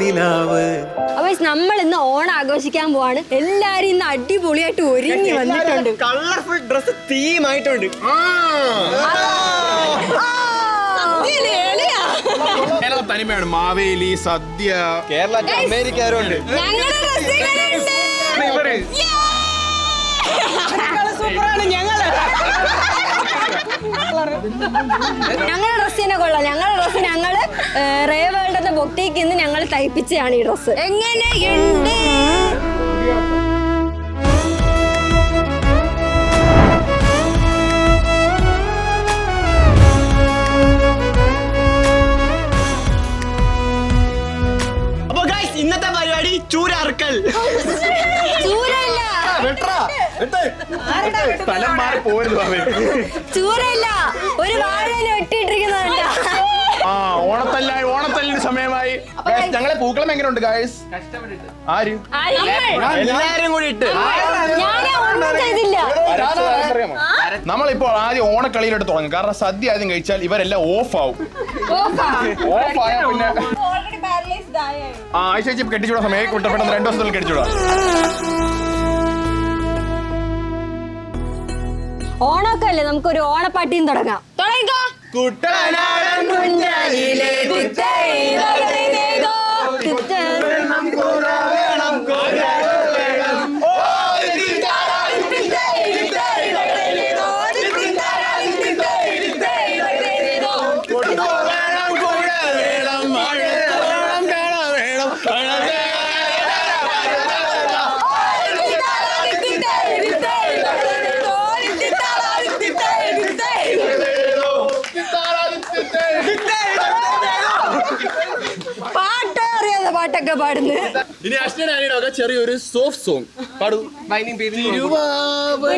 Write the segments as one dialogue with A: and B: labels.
A: നിലാവ്.
B: അപ്പൊ നമ്മൾ ഇന്ന് ഓണം ആഘോഷിക്കാൻ പോവാണ്. എല്ലാരും ഇന്ന് അടിപൊളിയായിട്ട് ഒരുങ്ങി വന്നിട്ടുണ്ട്.
C: കളർഫുൾ ഡ്രസ് തീം ആയിട്ടുണ്ട്.
D: കേരള തനിമയാണ്. മാവേലി, സദ്യ,
C: കേരള അമേരിക്കാരുണ്ട്.
B: ഞങ്ങളുടെ ഡ്രസ്സിനെ കൊള്ളാം. ഞങ്ങളുടെ ഡ്രസ്സ് ഞങ്ങള് റേവേൾഡ് എന്ന ബൊട്ടിക്ക് ഇന്ന് ഞങ്ങൾ തയ്പ്പിച്ചതാണ് ഈ ഡ്രസ്സ്. എങ്ങനെയുണ്ട്?
C: അപ്പൊ ഗൈസ് ഇന്നത്തെ പരിപാടി ചൂരറുക്കൽ.
B: ചൂരല്ല,
D: സ്ഥലം മാറി പോരുത്.
B: ചൂരല്ല, ഒരു വാഴയില വെട്ടിയിട്ടിരിക്കുന്നുണ്ട്.
D: ഓണത്തല്ലിന് സമയമായി. ഞങ്ങളെ പൂക്കളം എങ്ങനെ ഉണ്ട് ഗായ്സ്? ആര്?
C: എല്ലാരും കൂടി ഇട്ട്
D: നമ്മളിപ്പോൾ ആദ്യം ഓണക്കളിയിലോട്ട് തുടങ്ങും. കാരണം സദ്യ ആദ്യം കഴിച്ചാൽ ഇവരെല്ലാം ഓഫ് ആവും. ഓഫായ പിന്നെ ആഴ്ച കെട്ടിച്ചൂടാ. സമയം പെട്ടെന്ന് 2 ദിവസത്തിൽ കെട്ടിച്ചൂടാ.
B: ഓണമൊക്കെ അല്ലേ, നമുക്കൊരു ഓണപ്പാട്ടിയും തുടങ്ങാം. തുടങ്ങിക്കോ.
D: കുട്ടനാടൻ കുഞ്ഞാലിയിലെ
B: പാട്ടൊക്കെ പാടുന്നു.
D: ഇനി അശ്വനാനിയുടെ ചെറിയൊരു സോഫ്റ്റ് സോങ് പാടൂ.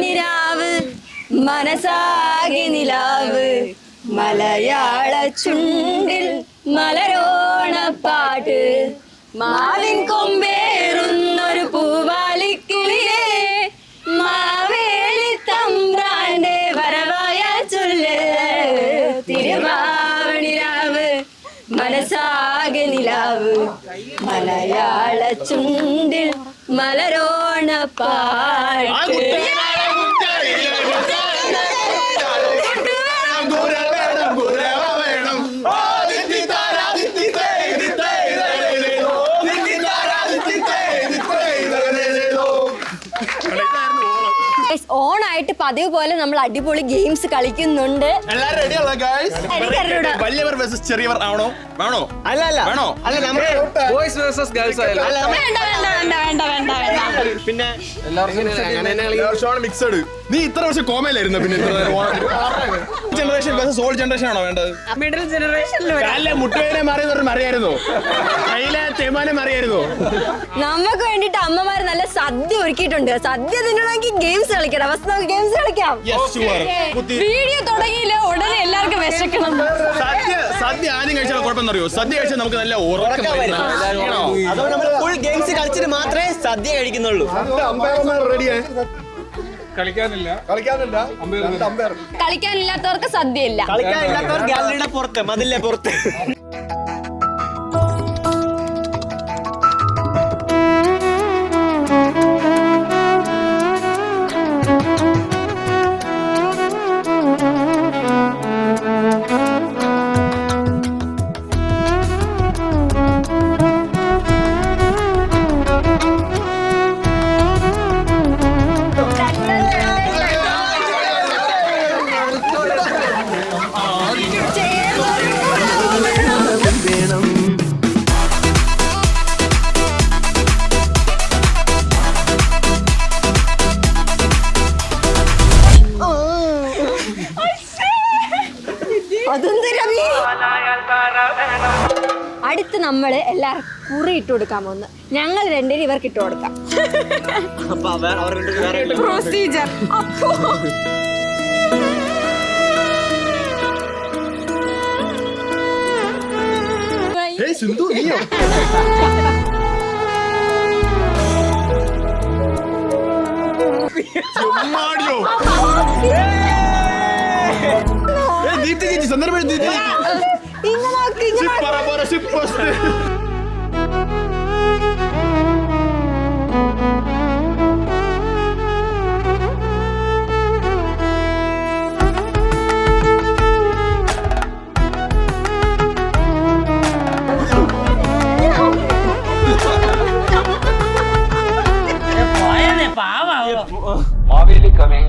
B: നിലാവ് മനസാകെ നിലാവ് മലയാള ചുണ്ടിൽ മലരോണപ്പാട്ട് മാവിൻ കൊമ്പേറുന്നൊരു പൂവാലിക്കിളിയെ മാവേലി തമ്പ്രാന്റെ വരവായ ചൊല്ല് തിരുവാവണിരാവ് മനസാകെ നിലാവ് മലയാള ചുണ്ടിൽ മലരോണപ്പാട്ട്. ഓണായിട്ട് പതിവ് പോലെ നമ്മൾ അടിപൊളി ഗെയിംസ് കളിക്കുന്നുണ്ട്.
D: എല്ലാരും റെഡിയുള്ള ഗൈസ്? വലിയവർ വേഴ്സസ് ചെറിയവർ ആണോ? വേണോ?
C: അല്ല
D: വേണോ?
C: അല്ല നമ്മുടെ
E: ബോയ്സ് വേഴ്സസ് ഗേൾസ്
B: വേണ്ട വേണ്ട വേണ്ട വേണ്ട വേണ്ട.
C: പിന്നെ
D: എല്ലാവർക്കും മിക്സഡ്. നീ ഇത്ര വർഷം കോമയിലായിരുന്നു. പിന്നെ ജനറേഷൻ വേഴ്സസ് ഓൾഡ് ജനറേഷൻ ആണോ വേണ്ടത്?
B: മിഡിൽ ജനറേഷനിൽ
D: അല്ല, മുട്ടുവേനെ അറിയായിരുന്നോ? കയ്യിലെ തേമാനം അറിയായിരുന്നോ?
B: നമുക്ക് വേണ്ടിട്ട് അമ്മമാര് നല്ല സദ്യ ഒരുക്കിയിട്ടുണ്ട്. സദ്യ തിന്നണമെങ്കിൽ ഗെയിംസ് കളിക്കണം. അവസ്ഥ നമുക്ക് ഗെയിംസ് കളിക്കാം. വീഡിയോ തുടങ്ങിയില്ല ഉടനെ എല്ലാവർക്കും വിശക്കണം.
D: സദ്യ ആദ്യം കഴിച്ചാൽ കുഴപ്പമെന്നറിയോ? സദ്യ കഴിച്ചാൽ നമുക്ക് നല്ല ഉറക്കം.
C: അതുകൊണ്ട് നമ്മൾ ഫുൾ ഗെയിംസ് കളിച്ചിട്ട് മാത്രമേ സദ്യ കഴിക്കുന്നുള്ളൂ.
B: കളിക്കാനില്ലാത്തവർക്ക് സദ്യ ഇല്ല.
C: കളിക്കാനില്ലാത്തവർ ഗാലറിയുടെ പുറത്ത്, മതിലിന്റെ പുറത്ത്.
B: അടുത്ത് നമ്മള് എല്ലാരും കുറി ഇട്ട് കൊടുക്കാൻ പോകുന്നു. ഞങ്ങൾ രണ്ടിനും ഇവർക്ക് ഇട്ട് കൊടുക്കാം. പ്രൊസീജർ. അപ്പോ
D: സിന്ധു നീയോ? ദീപ്തി ചേച്ചി സന്ദർഭം
A: coming.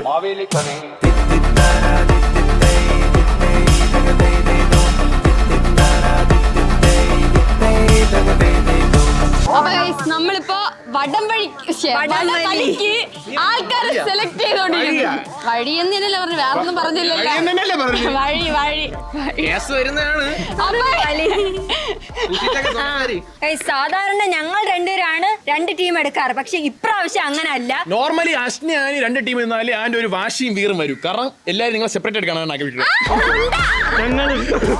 A: Mavili coming.
B: അപ്പൊ guys, നമ്മളിപ്പോ വടംവലിക്ക് ആൾക്കാരെ സെലക്ട് ചെയ്തോണ്ടിരിക്കുന്നു. വഴി എന്നല്ലേ പറഞ്ഞു, വേറെ ഒന്നും പറഞ്ഞില്ലല്ലോ. വഴി സാധാരണ ഞങ്ങൾ രണ്ടുപേരാണ് 2 ടീം എടുക്കാറ്, പക്ഷെ ഇപ്രാവശ്യം അങ്ങനെ അല്ല.
D: നോർമലി അശ്നി ആനി 2 ടീം എന്നാലേ അതിന്റെ ഒരു വാശിയും വീറും വരും. കാരണം എല്ലാരും നിങ്ങൾ സെപ്പറേറ്റ് എടുക്കണം ആഗ്രഹിക്കുന്നത്.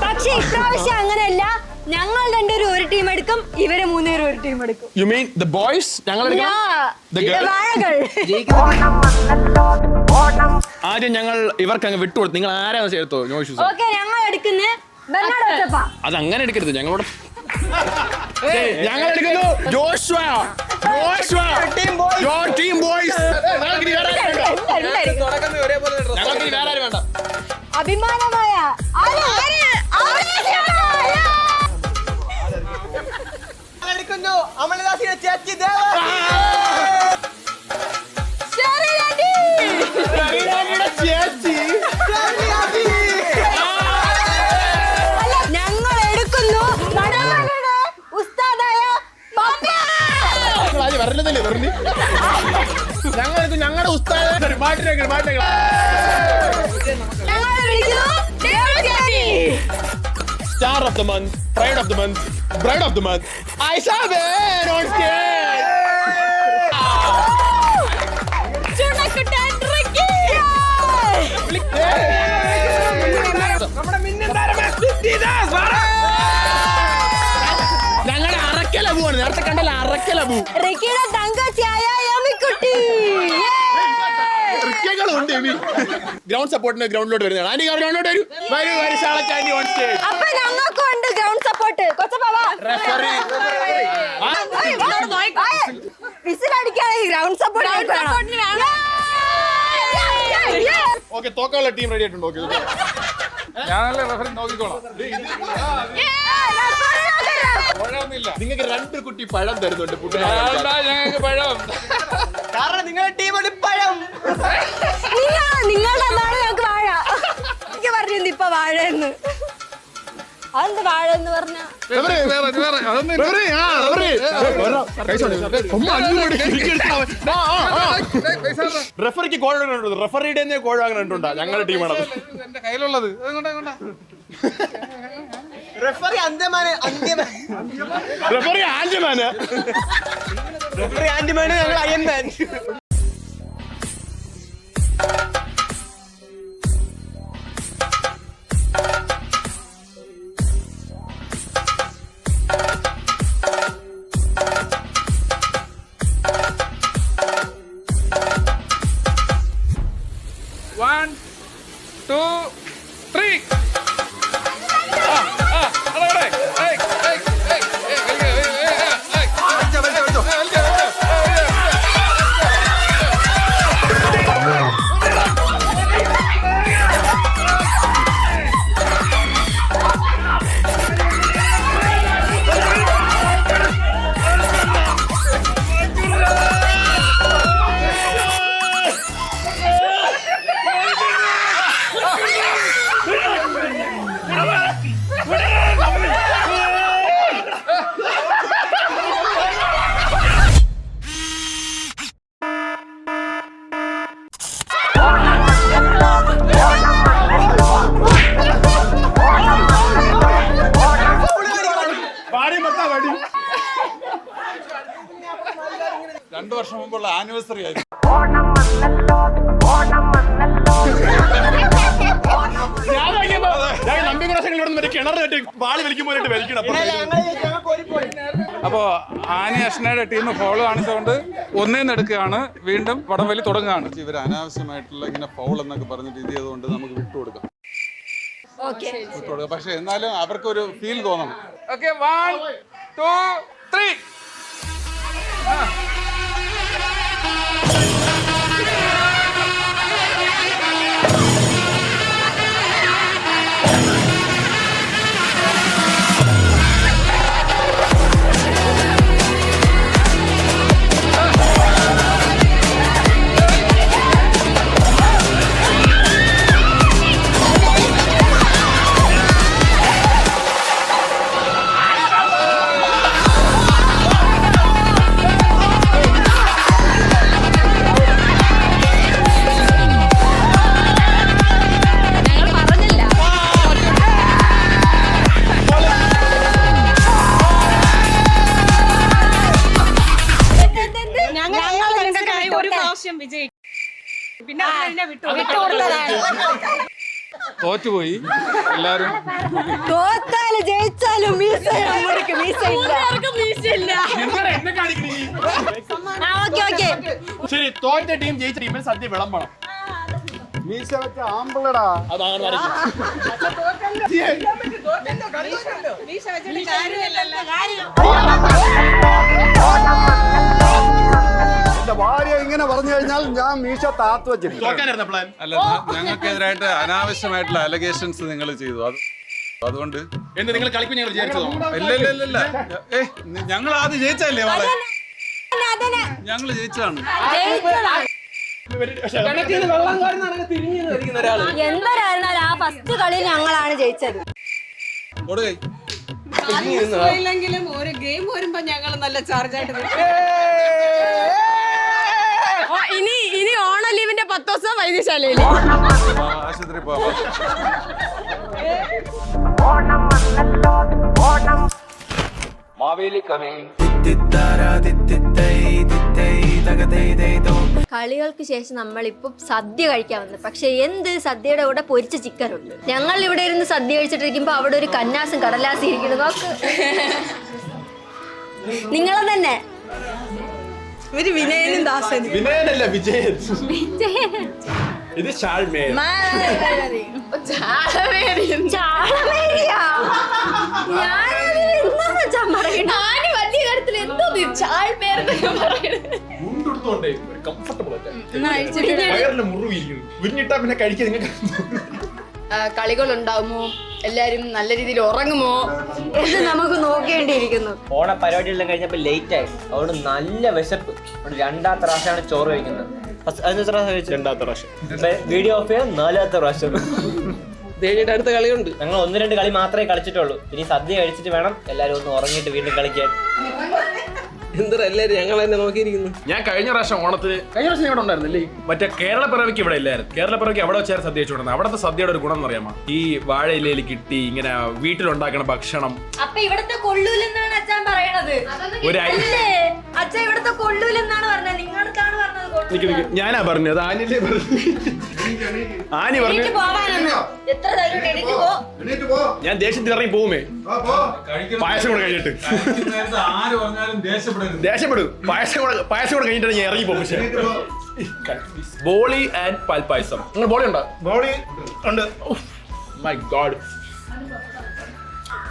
B: പക്ഷെ ഇപ്രാവശ്യം അങ്ങനെയല്ല, ഞങ്ങൾ രണ്ടുപേരും ഒരു ടീം എടുക്കും, ഇവര് 3 പേരും ഒരു ടീം എടുക്കും.
D: You mean the boys? ഞങ്ങൾ ആദ്യം ഞങ്ങൾ ഇവർക്ക് അങ്ങ് വിട്ടുകൊടുത്തു. നിങ്ങൾ ആരാ ചേർത്തോ? No issues.
B: ഓക്കേ, ഞങ്ങൾ എടുക്കുന്ന
D: അത് അങ്ങനെ എടുക്കരുത്. ഞങ്ങളോട് ഞങ്ങൾ എടുക്കുന്നു ജോഷ്വ. Team boys. ഞങ്ങൾക്ക് വേറെ ആരും വേണ്ട.
B: അഭിമാനമായ
C: അമലദാസിയുടെ ചേച്ചി ദേവ.
B: ഞങ്ങൾ എടുക്കുന്നു ഉസ്താദായ
D: വരരുതല്ലേ പറഞ്ഞു. ഞങ്ങൾക്ക് ഞങ്ങളുടെ ഉസ്താദ് star of the month, pride of the month, bride of the month, Aishaben on stage. ഞങ്ങളുടെ അറക്കലബുവാണ്. നേരത്തെ കണ്ടല്ല അറക്കലബു. ഗ്രൗണ്ട് സപ്പോർട്ടിന് ഗ്രൗണ്ടിലോട്ട് വരുന്നതാണ്. ആന്റി ഗ്രൗണ്ടിലോട്ട് വരൂ.
B: അപ്പൊ ഞങ്ങൾക്കുണ്ട് ഗ്രൗണ്ട് സപ്പോർട്ട്. വിസിലടിക്കാതെ ഗ്രൗണ്ട് സപ്പോർട്ട്.
D: ഓക്കെ, തോക്കാനുള്ള ടീം റെഡി ആയിട്ടുണ്ട്. ഓക്കെ,
E: ഞാനല്ലേ റെഫറി നോക്കിക്കോളാം.
D: നിങ്ങൾക്ക് 2 കുട്ടി പഴം തരുന്നുണ്ട്.
E: ഞങ്ങൾക്ക് പഴം.
C: കാരണം നിങ്ങളുടെ ടീം ഒരു പഴം.
B: നിങ്ങളുടെ എന്താണ് ഞങ്ങൾക്ക് വാഴ. എനിക്ക് പറഞ്ഞു ഇപ്പൊ വാഴ എന്ന്. അതെന്ത് വാഴ എന്ന് പറഞ്ഞ
D: റെഫറിക്ക് കോഴ റെഫറിയുടെ കോഴ അങ്ങനെ ഉണ്ടോ? ഞങ്ങളുടെ ടീമാണ്
E: എന്റെ കയ്യിലുള്ളത്.
C: റെഫറി അന്തമാന്
D: റെഫറി ആൻഡ്മാന്.
C: റെഫറി ആൻഡ്മാന്, ഞങ്ങൾ അയൺമാൻ.
E: One, two, three. രണ്ടു വർഷം മുമ്പുള്ള ആനിവേഴ്സറി ആയിരുന്നു. അപ്പോ ആനി അഷ്നയുടെ ടീം ഫോളോ കാണിച്ചുകൊണ്ട് 1-1 എടുക്കുകയാണ്. വീണ്ടും വടംവലി തുടങ്ങുകയാണ്. ഇവർ അനാവശ്യമായിട്ടുള്ള ഇങ്ങനെ ഫൗൾ എന്നൊക്കെ പറഞ്ഞിട്ട് ഇത് ചെയ്തുകൊണ്ട് നമുക്ക് വിട്ടുകൊടുക്കാം. പക്ഷെ എന്നാലും അവർക്കൊരു ഫീൽ തോന്നണം. ഓക്കെ, 1, 2, 3. തോറ്റുപോയി എല്ലാരും.
B: തോറ്റാലും ജയിച്ചാലും മീസ ഇല്ല.
D: ശരി, തോറ്റ ടീം ജയിച്ച ടീമിന് സദ്യ വിളമ്പണം.
E: മീശ വെച്ച ആമ്പിളടാ.
D: അതാണ്
E: എന്റെ ഭാര്യ ഇങ്ങനെ പറഞ്ഞു കഴിഞ്ഞാൽ ഞാൻ മീശ താത്തു വെച്ചിരിക്കും.
D: തോക്കാനായിരുന്നു പ്ലാൻ.
E: അല്ല, ഞങ്ങൾക്കെതിരായിട്ട് അനാവശ്യമായിട്ടുള്ള അലഗേഷൻസ് നിങ്ങൾ ചെയ്തു. അതുകൊണ്ട്
D: എന്ത് നിങ്ങൾ കളിക്കും ഞങ്ങൾ വിചാരിച്ചതോ?
E: ഇല്ല. ഞങ്ങൾ ആദ്യം ജയിച്ചല്ലേ മോളെ? ഞങ്ങള് ജയിച്ചതാണ്.
B: എന്തായിരുന്നാലും ആ ഫസ്റ്റ് കളി ഞങ്ങളാണ് ജയിച്ചത്.
E: കൊടുകൈ
F: ഇല്ലെങ്കിലും ഒരു ഗെയിം വരുമ്പോ ഞങ്ങൾ നല്ല ചാർജ് ആയിട്ട്
B: ഇനി ഓണം ലീവിന്റെ 10 ദിവസം വൈദ്യശാലയില്
E: ആശുപത്രി പോവാം.
A: മാവേലി കമ്മിങ്.
B: കളികൾക്ക് ശേഷം നമ്മളിപ്പോ സദ്യ കഴിക്കാൻ വന്നു. പക്ഷെ എന്ത് സദ്യയുടെ കൂടെ പൊരിച്ച ചിക്കൻ ഉണ്ട്. ഞങ്ങൾ ഇവിടെ ഇരുന്ന് സദ്യ കഴിച്ചിട്ടിരിക്കുമ്പോ അവിടെ ഒരു കന്നാസും കടലാസും ഇരിക്കുന്നു. നോക്ക്, നിങ്ങളെ തന്നെ ഒരു വിനയനും ദാസനും.
D: വിനയനല്ല, വിജയൻ. ഇത് ഷാൾമേൽ. പിന്നെ കഴിക്കാൻ നിങ്ങൾക്ക്
F: കളികൾ ഉണ്ടാവുമോ, എല്ലാരും നല്ല രീതിയിൽ ഉറങ്ങുമോ
B: എന്ന് നമുക്ക് നോക്കേണ്ടിയിരിക്കുന്നു.
C: ഓണ പരിപാടിയെല്ലാം കഴിഞ്ഞപ്പോ ലേറ്റ് ആയി, അതുകൊണ്ട് നല്ല വിശപ്പ്. രണ്ടാമത്തെ പ്രാവശ്യമാണ് ചോറ് കഴിക്കുന്നത്.
D: രണ്ടാമത്തെ പ്രാവശ്യം
C: വീഡിയോ ഓഫ് ചെയ്യാൻ 4ാമത്തെ പ്രാവശ്യം.
F: ദേവിയുടെ അടുത്ത കളിയുണ്ട്.
C: ഞങ്ങൾ 1-2 കളി മാത്രമേ കളിച്ചിട്ടുള്ളൂ. ഇനി സദ്യ കഴിച്ചിട്ട് വേണം എല്ലാരും ഒന്ന് ഉറങ്ങിയിട്ട് വീണ്ടും കളിക്കാൻ.
F: എന്താ എല്ലാരും ഞങ്ങൾ തന്നെ നോക്കിയിരിക്കുന്നു.
D: ഞാൻ കഴിഞ്ഞ പ്രാവശ്യം ഓണത്തിന് ഇവിടെ ഉണ്ടായിരുന്നില്ലേ? മറ്റേ കേരള പിറവിക്ക് ഇവിടെ ഇല്ലായിരുന്നു. കേരള പിറവിക്ക് അവിടെ വെച്ചാൽ സദ്യ വെച്ചുകൊണ്ടിരുന്നത്. അവിടുത്തെ സദ്യയുടെ ഒരു ഗുണം എന്ന് അറിയാമോ, ഈ വാഴയിലയിൽ കിട്ടി ഇങ്ങനെ വീട്ടിലുണ്ടാക്കണ ഭക്ഷണം.
B: അപ്പൊ ഇവിടത്തെ കൊള്ളൂലെന്നാണ് അച്ഛൻ പറയണത്. അച്ഛൻ ഇവിടത്തെ കൊള്ളൂലെന്നാണ് പറഞ്ഞത്. നിങ്ങളടുത്താണ് പറഞ്ഞത്.
D: ഞാനാ പറഞ്ഞത്, ആനിയല്ലേ പറഞ്ഞു. ആനി പറഞ്ഞു
B: എത്ര ധൈര്യം എണീറ്റ് പോ.
D: ഞാൻ ദേഷ്യത്തിൽ ഇറങ്ങി പോവുമേ. പായസം കൂടെ കഴിഞ്ഞിട്ട്
E: ആര് പറഞ്ഞാലും
D: ദേഷ്യപ്പെടും. പായസം കൂടെ കഴിഞ്ഞിട്ട് ഞാൻ ഇറങ്ങി പോകും. പക്ഷേ ബോളി ആൻഡ് പാൽപ്പായസം. നിങ്ങൾ ബോളി ഉണ്ടോ? ബോളി ഉണ്ട്. My God.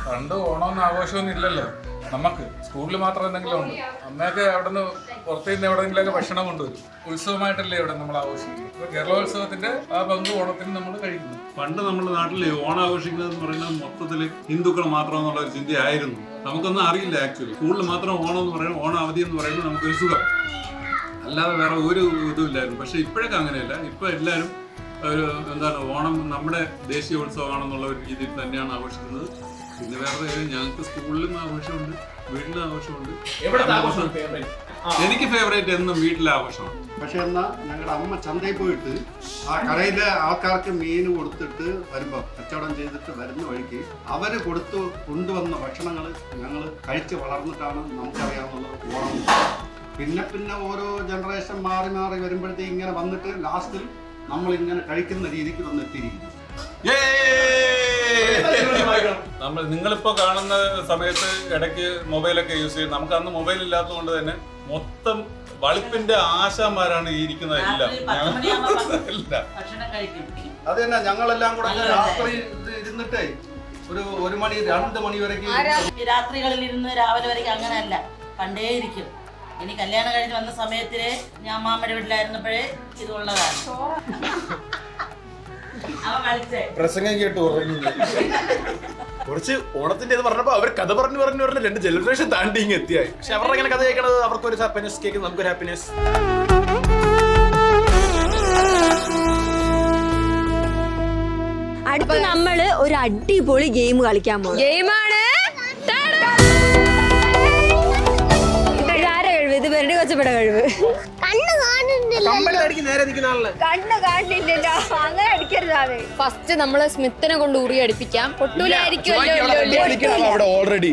E: പണ്ട് ഓണമൊന്നും ആഘോഷമൊന്നും ഇല്ലല്ലോ നമുക്ക്. സ്കൂളിൽ മാത്രം എന്തെങ്കിലും ഉണ്ട്. അന്നൊക്കെ അവിടെ നിന്ന് പുറത്തുനിന്ന് എവിടെയെങ്കിലൊക്കെ ഭക്ഷണം കൊണ്ടുവരും. ഉത്സവമായിട്ടല്ലേ ഇവിടെ നമ്മൾ ആഘോഷിക്കുന്നത്. കേരളോത്സവത്തിന്റെ ആ പങ്ക് ഓണത്തിന് നമ്മൾ കഴിക്കുന്നു.
G: പണ്ട് നമ്മുടെ നാട്ടിൽ ഓണം ആഘോഷിക്കുന്നതെന്ന് പറയുന്നത് മൊത്തത്തിൽ ഹിന്ദുക്കൾ മാത്രം എന്നുള്ള ഒരു ചിന്തയായിരുന്നു. നമുക്കൊന്നും അറിയില്ല ആക്ച്വലി. സ്കൂളിൽ മാത്രം ഓണം എന്ന് പറയുന്നത്, ഓണം അവധി എന്ന് പറയുന്നത് നമുക്കൊരു സുഖം, അല്ലാതെ വേറെ ഒരു ഇതുമില്ലായിരുന്നു. പക്ഷെ ഇപ്പോഴൊക്കെ അങ്ങനെയല്ല. ഇപ്പൊ എല്ലാവരും ഒരു ഓണം നമ്മുടെ ദേശീയ ഉത്സവമാണെന്നുള്ള ഒരു രീതിയിൽ തന്നെയാണ് ആഘോഷിക്കുന്നത്. പിന്നെ വേറെ ഞങ്ങൾക്ക് സ്കൂളിലും ആഘോഷമുണ്ട്, വീട്ടിലും ആഘോഷമുണ്ട്. എനിക്ക് ഫേവറേറ്റ് എന്നും വീട്ടിലെ ആഘോഷമാണ്.
H: പക്ഷെ എന്നാൽ ഞങ്ങളുടെ അമ്മ ചന്തയിൽ പോയിട്ട് ആ കടയിലെ ആൾക്കാർക്ക് മീൻ കൊടുത്തിട്ട് വരുമ്പോൾ കച്ചവടം ചെയ്തിട്ട് വരുന്ന വഴിക്ക് അവർ കൊണ്ടുവന്ന ഭക്ഷണങ്ങൾ ഞങ്ങൾ കഴിച്ച് വളർന്നിട്ടാണ് നമുക്കറിയാവുന്നത് ഓണം. പിന്നെ ഓരോ ജനറേഷൻ മാറി വരുമ്പോഴത്തേക്ക് ഇങ്ങനെ വന്നിട്ട് ലാസ്റ്റിൽ നമ്മൾ ഇങ്ങനെ കഴിക്കുന്ന രീതിക്ക് വന്നെത്തിയിരിക്കുന്നു.
G: നിങ്ങളിപ്പോ കാണുന്ന സമയത്ത് ഇടയ്ക്ക് മൊബൈലൊക്കെ യൂസ് ചെയ്യും. നമുക്ക് അന്ന് മൊബൈൽ ഇല്ലാത്തത് കൊണ്ട് തന്നെ മൊത്തം വളിപ്പിന്റെ ആശാന്മാരാണ് ഈ ഇരിക്കുന്നത്. എല്ലാം
H: അത് തന്നെ ഞങ്ങളെല്ലാം കൂടെ രാത്രി ഇരുന്നിട്ടേ ഒരു 1 മണി 2 മണി വരെയ്ക്ക്
I: രാത്രികളിൽ ഇരുന്ന് രാവിലെ വരെയ്ക്ക് അങ്ങനെയല്ല, പണ്ടേ ഇരിക്കും. ഇനി കല്യാണം കഴിഞ്ഞ് വന്ന സമയത്തില് ഞാൻ അമ്മാമ്മയുടെ വീട്ടിലായിരുന്നപ്പോഴേ ഇതുള്ളതാണ്.
D: പ്രസംഗം കേട്ട് കുറച്ച് ഓണത്തിന്റെ ഇത് പറഞ്ഞപ്പോ അവർ കഥ പറഞ്ഞു 2 ജനറേഷൻ താണ്ടി ഇങ്ങ് എത്തിയായി. പക്ഷെ അവരുടെ ഇങ്ങനെ കഥ കേൾക്കണത് അവർക്കൊരു ഹാപ്പിനെസ്, കേൾക്കുന്നത് നമുക്കൊരു ഹാപ്പിനെസ്.
B: അടുത്ത് നമ്മള് ഒരു അടിപൊളി ഗെയിം കളിക്കാൻ പോകും. ഗെയിമാണ് ഇത് വെറുതെ കൊച്ചപ്പെടെ കഴിവ്. കണ്ണ് കാണില്ലല്ലോ, അങ്ങനെ അടിക്കരുതാണ്.
F: ഫസ്റ്റ് നമ്മള് സ്മിത്തിനെ കൊണ്ട് ഉറി അടിപ്പിക്കാം.
D: ഓൾറെഡി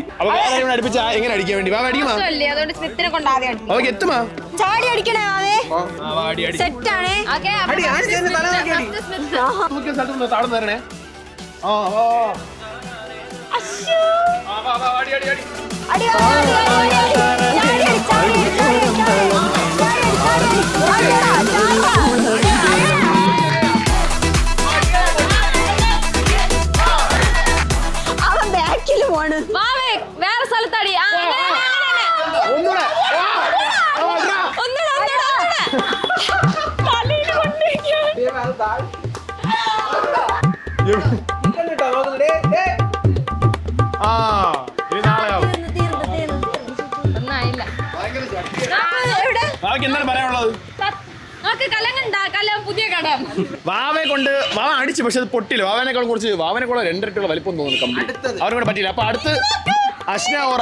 D: എങ്ങനെ അടിക്കാൻ വേണ്ടി
F: അതുകൊണ്ട് സ്മിത്തിനെ കൊണ്ട് ആദ്യം
D: എത്തുമാ
B: ചാടി അടിക്കണേ മാവേ സെറ്റാണേ
D: താഴ്ന്നു തരണേ.
B: അവൻ ബാക്കിൽ പോണ്.
J: വേറെ സ്ഥലത്തടി.
D: എന്താണ് പറയാനുള്ളത്?
J: പുതിയ കടം
D: വാവയെ കൊണ്ട് വാവ അടിച്ചു, പക്ഷെ അത് പൊട്ടില്ല. വാവനേക്കാളും കുറച്ച് വാവനേക്കാളും 2 ഇരട്ടിയുള്ള വലിപ്പം തോന്നുന്നു കമ്പനി. അവരെ കൂടെ പറ്റിയില്ല. അപ്പൊ അടുത്ത് അശ്ന ഓർ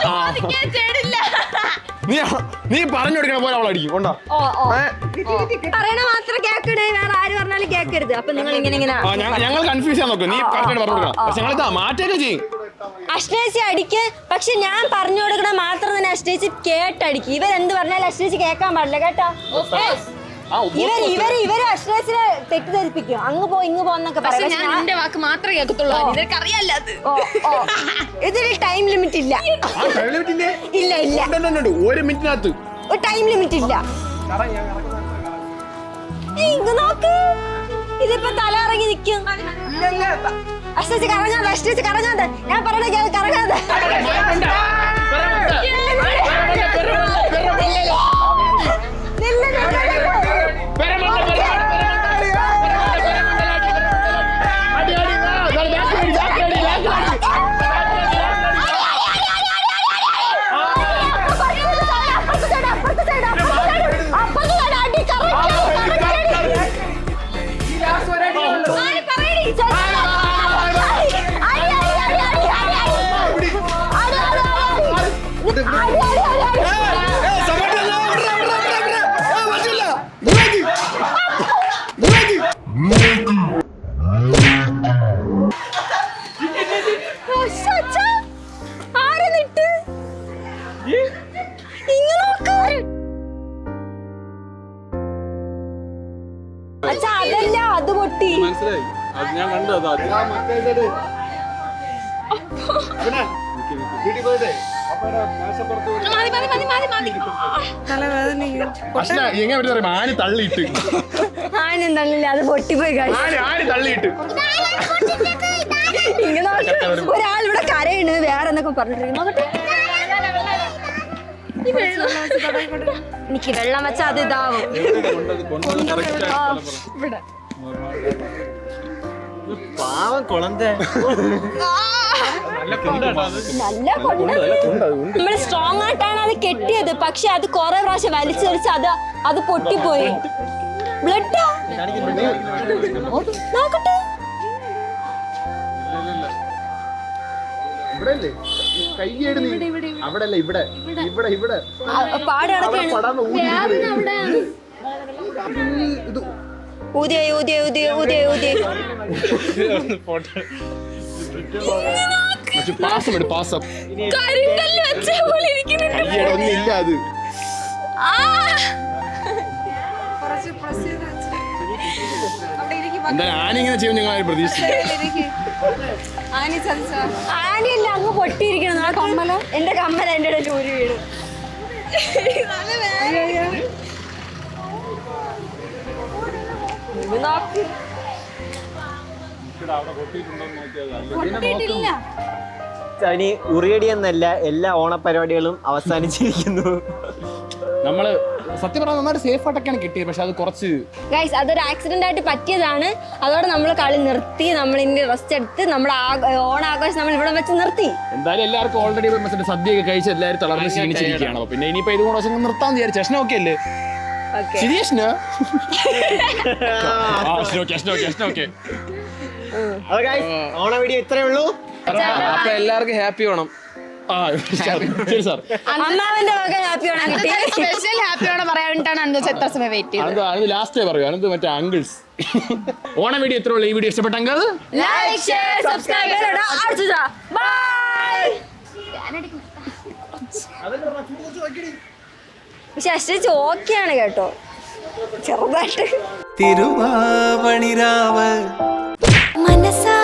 D: നീ പറഞ്ഞു കൊടുക്കണ പോലെ അവൾ അടിക്കും. കൊണ്ടോ
B: പറയണ മാത്രം കേക്കണേ, വേറെ ആര് പറഞ്ഞാലും കേക്കരുത്. അപ്പൊ നിങ്ങൾ ഇങ്ങനെ
D: ഞങ്ങൾ കൺഫ്യൂസ് ചെയ്യാൻ നോക്കും. നീ പറഞ്ഞു കൊടുക്കണം, പക്ഷെ ഞങ്ങൾ ഇതാ മാറ്റൊക്കെ ചെയ്യും.
B: അശ്നേച്ചി അടിക്ക്, പക്ഷെ ഞാൻ പറഞ്ഞു കൊടുക്കണ മാത്രം തന്നെ അശ്നേച്ചി കേട്ടടിക്കും. ഇവരെന്ത് പറഞ്ഞാലും അശ്നേച്ചി കേൾക്കാൻ പാടില്ല കേട്ടോ. ഇവര് അശ്നേച്ചിനെ തെറ്റിദ്ധരിപ്പിക്കും. അങ്ങ് പോ ഇങ്ങ് പോന്നൊക്കെ പറയാം.
J: ഞാൻ നിന്റെ വാക്ക് മാത്രമേ കേൾക്കത്തുള്ളൂ. നിനക്ക് അറിയാല്ല അത്.
B: ഇതിൽ ടൈം ലിമിറ്റ് ഇല്ല. ഇല്ല ഇല്ല,
D: 1 മിനിറ്റിനകത്ത്
B: ഒരു ടൈം ലിമിറ്റ് ഇല്ല. ഇങ്ങ് നോക്ക്, ഇതിപ്പോ തലയിറങ്ങി നിൽക്കും. അശ്നേച്ചി കറങ്ങാതെ, അശ്നേച്ചി കറങ്ങാതെ, ഞാൻ പറയണ കറങ്ങാതെ. അതല്ല, അത് പൊട്ടി.
G: മനസ്സിലായി, അത് ഞാൻ കണ്ടു.
D: ആന് തള്ളിയിട്ട്
B: ആനും തള്ളില്ല, അത് പൊട്ടിപ്പോയി.
D: ആന് തള്ളിയിട്ട്
B: ഇങ്ങനെ ഒരാൾ ഇവിടെ കരയാണ് വേറെ എന്നൊക്കെ പറഞ്ഞിട്ട്. എനിക്ക് വെള്ളം വെച്ചാ അത് ഇതാവും.
C: പാവം കുളന്തേ.
B: നല്ല കൊണ്ട് നമ്മൾ സ്ട്രോങ് ആയിട്ടാണ് അത് കെട്ടിയത്, പക്ഷെ അത് കുറെ പ്രാവശ്യം വലിച്ചു അത് പൊട്ടിപ്പോയി. ബ്ലഡ് നോക്കട്ടെ. പാട് കിടക്കാണ്. ഊതിയ ഊതിയ ഊതിയ ഊതിയ ഊതിയ
J: കരിങ്കല്ല് വെച്ച പോലെ
D: ഒന്നില്ല. അത് എന്തായാലും ആനിങ്ങനെ ചെയ്യും നിങ്ങൾ പ്രതീക്ഷിച്ചു.
B: ആനയല്ല, അങ്ങ് പൊട്ടിയിരിക്കണം. എന്റെ കമ്മല എന്റെ ഇടയിൽ ഊരി വീണു.
C: ഇനി ഉറിയടി എന്നല്ല, എല്ലാ ഓണപരിപാടികളും അവസാനിച്ചിരിക്കുന്നു.
D: നമ്മള് സത്യം പറഞ്ഞാൽ നന്നായിട്ട് സേഫ് ആയിട്ടൊക്കെയാണ് കിട്ടിയത്, പക്ഷെ അത് കുറച്ച്
B: ഗൈസ് അതൊരു ആക്സിഡന്റ് ആയിട്ട് പറ്റിയതാണ്. അതോടെ നമ്മൾ കളി നിർത്തി, നമ്മൾ ഇനി റെസ്റ്റ് എടുത്ത് നമ്മുടെ ഓണാഘോഷം നമ്മൾ ഇവിടെ വെച്ച് നിർത്തി.
D: എന്തായാലും എല്ലാവർക്കും ഓൾറെഡി സദ്യയൊക്കെ കഴിച്ച് എല്ലാവരും തളർന്ന് ക്ഷീണിച്ചിരിക്കുകയാണ്. പിന്നെ ഇനിയിപ്പോ ഇത് കൂടെ നിർത്താൻ വിചാരിച്ചു. അശ്ന ഓക്കെ അല്ലേ?
C: ഓണ വീഡിയോ ഇത്രേ ഉള്ളൂ.
F: അപ്പൊ എല്ലാവർക്കും ഹാപ്പി ഓണം.
D: ശരി സാർ.
B: അമ്മാവന്റെ വക ഹാപ്പി ഓണം കിട്ടി.
J: സ്പെഷ്യൽ ഹാപ്പി ഓണം പറയാനായിട്ടാണ് അനന്ത് എത്ര സമയം വെയിറ്റ് ചെയ്തത്.
D: അത് ലാസ്റ്റേ പറയൂ. അനന്ത് മറ്റേ അങ്കിൾസ് ഓണ വീഡിയോ ഇത്രേ ഉള്ളൂ. ഈ വീഡിയോ ഇഷ്ടപ്പെട്ടെങ്കിൽ
B: ലൈക്ക് ഷെയർ സബ്സ്ക്രൈബ് ബൈ. പക്ഷെ അശ്വച്ച് ഓക്കെയാണ് കേട്ടോ, ചെറുതായിട്ട്
A: തിരുവാവണിരാവ്
B: മനസ്സാ